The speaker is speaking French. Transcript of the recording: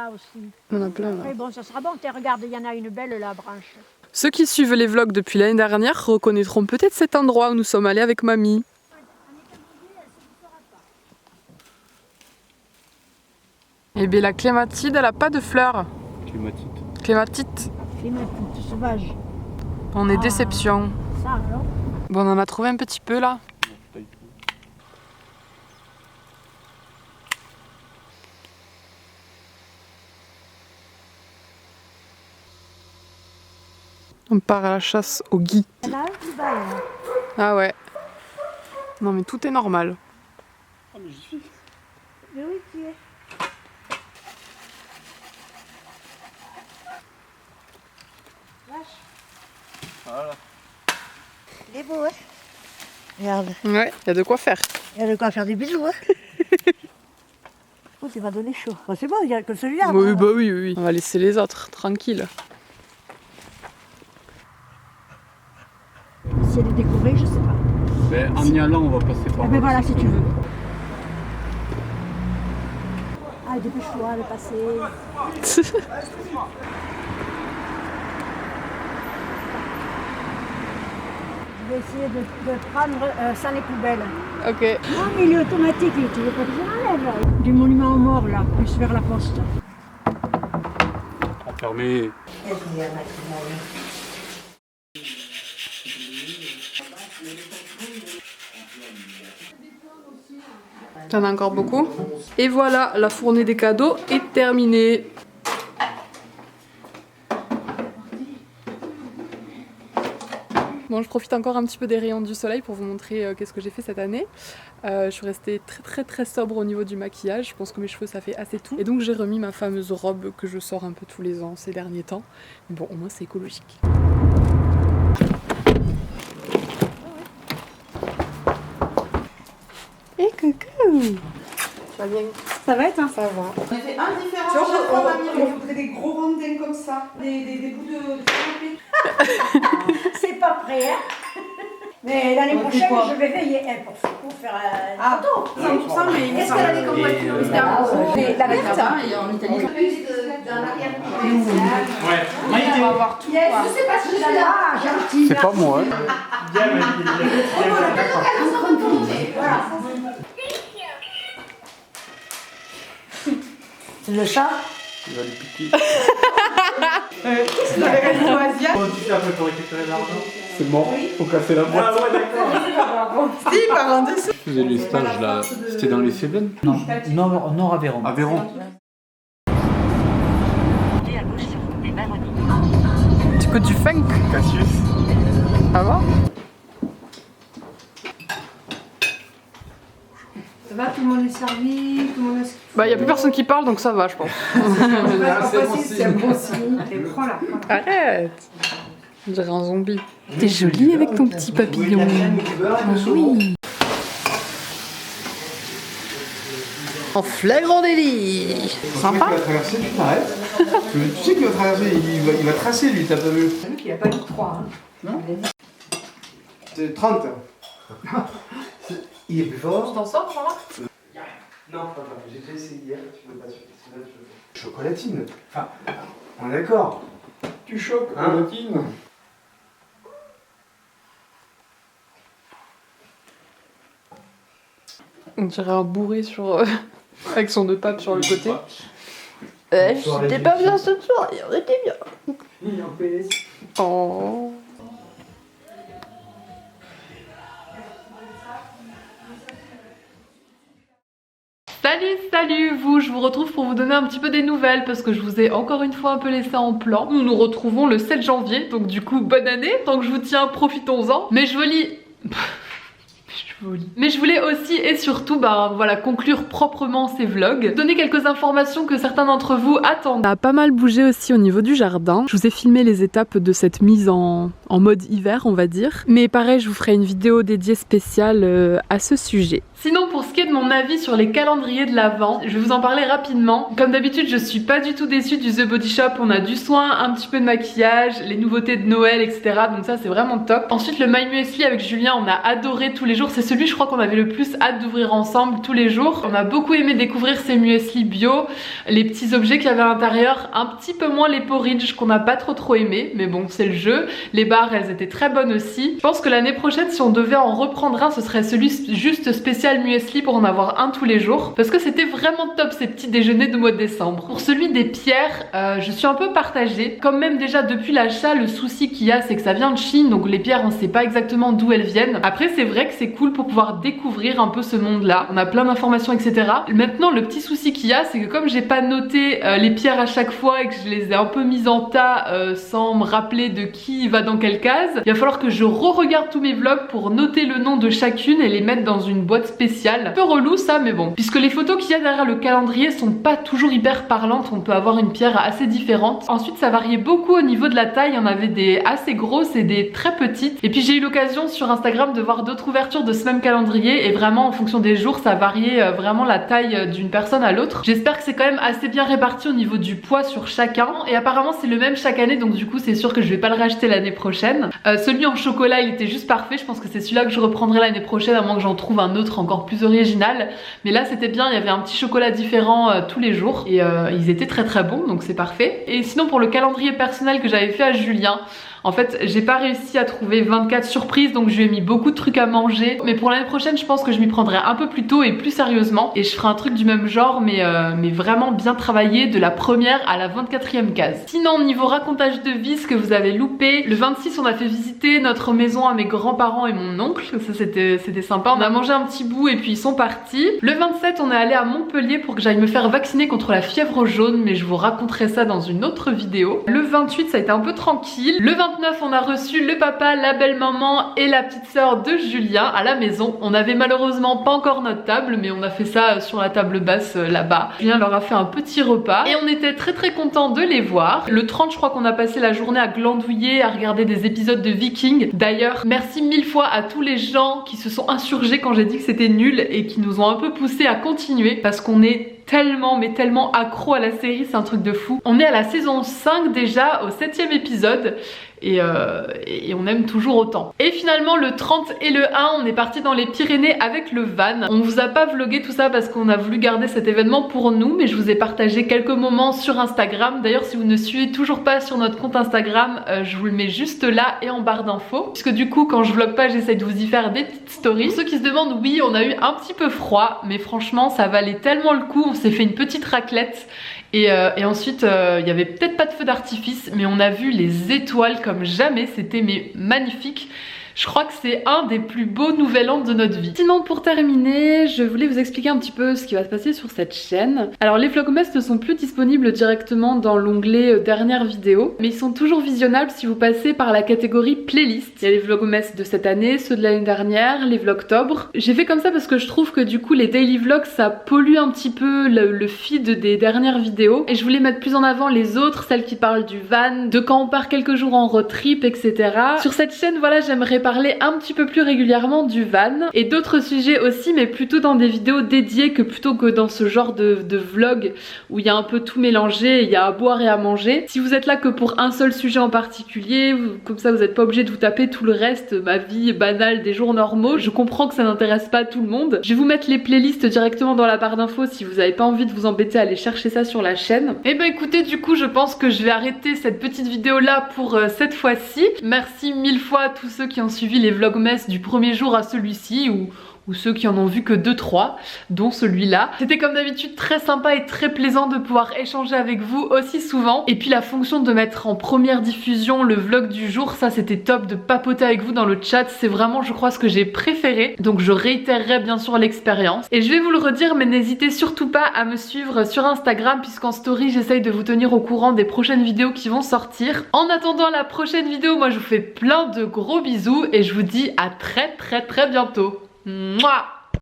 là aussi. On en a plein là. Après, bon, ça sera bon. Regarde, il y en a une belle, la branche. Ceux qui suivent les vlogs depuis l'année dernière reconnaîtront peut-être cet endroit où nous sommes allés avec mamie. Et bien la clématide, elle a pas de fleurs. Clématite. Clématite. Clématite sauvage. On est déception. Ça alors? Bon, on en a trouvé un petit peu là. On part à la chasse au gui. Il y en a un plus bas, là. Ah ouais. Non mais tout est normal. Ah mais j'y suis. Mais oui, tu es. Vache. Voilà. Il est beau, hein? Regarde, Ouais, il y a de quoi faire. il y a de quoi faire des bisous, hein? Oh, tu m'as donné chaud. Bon, c'est bon, il n'y a que celui-là. Oui, moi. bah oui, oui, oui. On va laisser les autres, tranquille. Si elle est décorée, je sais pas. Ben, en y allant, on va passer par Ah, là. mais voilà, si tu veux. Ah, dépêche-toi de passer. Je vais essayer de prendre sans les poubelles. Ok. Non, mais il est automatique, tu veux pas que je l'enlève, là. Du monument aux morts, là, plus vers la poste. Fermé. T'en as encore beaucoup. Et voilà, la fournée des cadeaux est terminée. Bon, je profite encore un petit peu des rayons du soleil pour vous montrer qu'est-ce que j'ai fait cette année. Je suis restée très sobre au niveau du maquillage. Je pense que mes cheveux ça fait assez tout. Et donc j'ai remis ma fameuse robe que je sors un peu tous les ans ces derniers temps. Mais bon, au moins c'est écologique. Et coucou! Ça va bien? Ça va être, hein? Ça va. On fait un différent chaque fois, mamie, mais il faudrait des gros rondins comme ça, des bouts de canapé. C'est pas prêt, hein? Mais l'année On fait prochaine, quoi? je vais veiller pour faire Ah, photo. 100%, mais Qu'est-ce qu'elle avait comme voiture? la verte, hein, et en Italie. Ouais. On va avoir tout, quoi. Je sais pas si c'est là, gentil. C'est pas moi, hein. Voilà. C'est le chat? Il va lui piquer. Qu'est-ce qu'il avait resté au Asia? Comment tu fais après pour récupérer l'argent? C'est mort, faut casser la boîte. Ah ouais, d'accord. Si, par en dessous. Tu faisais les stages là, c'était dans les Cévennes? Non, Nord Aveyron. Aveyron. Un petit peu du funk. Cassius. Ça va? Ça va, tout le monde est servi, tout le monde est... Bah, y a plus personne qui parle donc ça va, je pense. C'est bon signe. Et prends là. Arrête! On dirait un zombie. T'es jolie avec ton petit papillon. Oui. En flagrant délit. Sympa. Il va traverser, tu t'arrêtes. Tu sais qu'il va traverser, il va tracer lui, t'as pas vu? T'as vu qu'il a pas dit 3, hein? Non? C'est 30. Il est plus fort. Tu t'en sors, Jean-Marc? Non, attends, j'ai déjà essayé hier, tu peux pas suivre. Chocolatine. Enfin, on est d'accord. Tu choques, Hein? Colotine. On dirait un bourré sur, avec son nœud pape sur le côté. J'étais pas bien ce soir, on était bien. Il est en PS. Oh. Salut vous, je vous retrouve pour vous donner un petit peu des nouvelles parce que je vous ai encore une fois un peu laissé en plan. Nous nous retrouvons le 7 janvier, donc du coup bonne année, tant que je vous tiens profitons-en. Mais je vous lis... Mais je voulais aussi et surtout voilà, conclure proprement ces vlogs, donner quelques informations que certains d'entre vous attendent. Ça a pas mal bougé aussi au niveau du jardin. Je vous ai filmé les étapes de cette mise en mode hiver on va dire. Mais pareil je vous ferai une vidéo dédiée spéciale à ce sujet. Sinon pour ce qui est de mon avis sur les calendriers de l'Avent, je vais vous en parler rapidement. Comme d'habitude je suis pas du tout déçue du The Body Shop, on a du soin, un petit peu de maquillage, les nouveautés de Noël etc. Donc ça c'est vraiment top. Ensuite le My Muesli avec Julien on a adoré tous les jours, c'est celui je crois qu'on avait le plus hâte d'ouvrir ensemble tous les jours. On a beaucoup aimé découvrir ces muesli bio, les petits objets qu'il y avait à l'intérieur, un petit peu moins les porridge qu'on n'a pas trop aimé, mais bon c'est le jeu. Les barres elles étaient très bonnes aussi. Je pense que l'année prochaine si on devait en reprendre un ce serait celui juste spécial muesli pour en avoir un tous les jours parce que c'était vraiment top ces petits déjeuners de mois de décembre. Pour celui des pierres je suis un peu partagée, comme même déjà depuis l'achat le souci qu'il y a c'est que ça vient de Chine donc les pierres on sait pas exactement d'où elles viennent. Après c'est vrai que c'est cool pour pouvoir découvrir un peu ce monde là, on a plein d'informations etc. Maintenant le petit souci qu'il y a c'est que comme j'ai pas noté les pierres à chaque fois et que je les ai un peu mises en tas sans me rappeler de qui va dans quelle case, il va falloir que je re-regarde tous mes vlogs pour noter le nom de chacune et les mettre dans une boîte spéciale. Un peu relou ça mais bon, puisque les photos qu'il y a derrière le calendrier sont pas toujours hyper parlantes, on peut avoir une pierre assez différente. Ensuite ça variait beaucoup au niveau de la taille, il y en avait des assez grosses et des très petites. Et puis j'ai eu l'occasion sur Instagram de voir d'autres ouvertures de ce même calendrier et vraiment en fonction des jours ça variait vraiment la taille d'une personne à l'autre. J'espère que c'est quand même assez bien réparti au niveau du poids sur chacun et apparemment c'est le même chaque année donc du coup c'est sûr que je vais pas le racheter l'année prochaine. Celui en chocolat il était juste parfait, je pense que c'est celui-là que je reprendrai l'année prochaine à moins que j'en trouve un autre encore plus original, mais là c'était bien, il y avait un petit chocolat différent tous les jours et ils étaient très bons donc c'est parfait. Et sinon pour le calendrier personnel que j'avais fait à Julien, en fait j'ai pas réussi à trouver 24 surprises donc je lui ai mis beaucoup de trucs à manger, mais pour l'année prochaine je pense que je m'y prendrai un peu plus tôt et plus sérieusement et je ferai un truc du même genre mais vraiment bien travaillé de la première à la 24e case. Sinon niveau racontage de vie ce que vous avez loupé, le 26 on a fait visiter notre maison à mes grands-parents et mon oncle, ça c'était sympa, on a mangé un petit bout et puis ils sont partis. Le 27 on est allé à Montpellier pour que j'aille me faire vacciner contre la fièvre jaune mais je vous raconterai ça dans une autre vidéo. Le 28 ça a été un peu tranquille. Le 29 on a reçu le papa, la belle-maman et la petite sœur de Julien à la maison. On avait malheureusement pas encore notre table mais on a fait ça sur la table basse là-bas. Julien leur a fait un petit repas et on était très contents de les voir. Le 30 je crois qu'on a passé la journée à glandouiller, à regarder des épisodes de Vikings. D'ailleurs merci 1000 fois à tous les gens qui se sont insurgés quand j'ai dit que c'était nul et qui nous ont un peu poussé à continuer parce qu'on est tellement accro à la série, c'est un truc de fou. On est à la saison 5 déjà, au 7e épisode et on aime toujours autant. Et finalement le 30 et le 1 on est parti dans les Pyrénées avec le van. On vous a pas vlogué tout ça parce qu'on a voulu garder cet événement pour nous, mais je vous ai partagé quelques moments sur Instagram. D'ailleurs si vous ne suivez toujours pas sur notre compte Instagram, je vous le mets juste là et en barre d'infos, puisque du coup quand je vlog pas j'essaye de vous y faire des petites stories. Pour ceux qui se demandent, oui on a eu un petit peu froid mais franchement ça valait tellement le coup, on s'est fait une petite raclette. Et ensuite il y avait peut-être pas de feu d'artifice mais on a vu les étoiles comme jamais, c'était magnifique. Je crois que c'est un des plus beaux nouvel an de notre vie. Sinon pour terminer, je voulais vous expliquer un petit peu ce qui va se passer sur cette chaîne. Alors les vlogmas ne sont plus disponibles directement dans l'onglet dernière vidéo, mais ils sont toujours visionnables si vous passez par la catégorie playlist. Il y a les vlogmas de cette année, ceux de l'année dernière, les vlogtobre. J'ai fait comme ça parce que je trouve que du coup les daily vlogs ça pollue un petit peu le feed des dernières vidéos et je voulais mettre plus en avant les autres, celles qui parlent du van, de quand on part quelques jours en road trip, etc. Sur cette chaîne voilà j'aimerais parler un petit peu plus régulièrement du van et d'autres sujets aussi, mais plutôt dans des vidéos dédiées que plutôt que dans ce genre de vlog où il y a un peu tout mélangé, il y a à boire et à manger. Si vous êtes là que pour un seul sujet en particulier, comme ça vous n'êtes pas obligé de vous taper tout le reste, ma vie banale des jours normaux, je comprends que ça n'intéresse pas tout le monde. Je vais vous mettre les playlists directement dans la barre d'infos si vous n'avez pas envie de vous embêter à aller chercher ça sur la chaîne. Et bah écoutez, du coup je pense que je vais arrêter cette petite vidéo là pour cette fois-ci. Merci 1000 fois à tous ceux qui ont suivi les vlogmas du premier jour à celui-ci ou ceux qui en ont vu que 2-3, dont celui-là. C'était comme d'habitude très sympa et très plaisant de pouvoir échanger avec vous aussi souvent. Et puis la fonction de mettre en première diffusion le vlog du jour, ça c'était top, de papoter avec vous dans le chat, c'est vraiment je crois ce que j'ai préféré. Donc je réitérerai bien sûr l'expérience. Et je vais vous le redire, mais n'hésitez surtout pas à me suivre sur Instagram puisqu'en story j'essaye de vous tenir au courant des prochaines vidéos qui vont sortir. En attendant la prochaine vidéo, moi je vous fais plein de gros bisous et je vous dis à très bientôt. Mouah!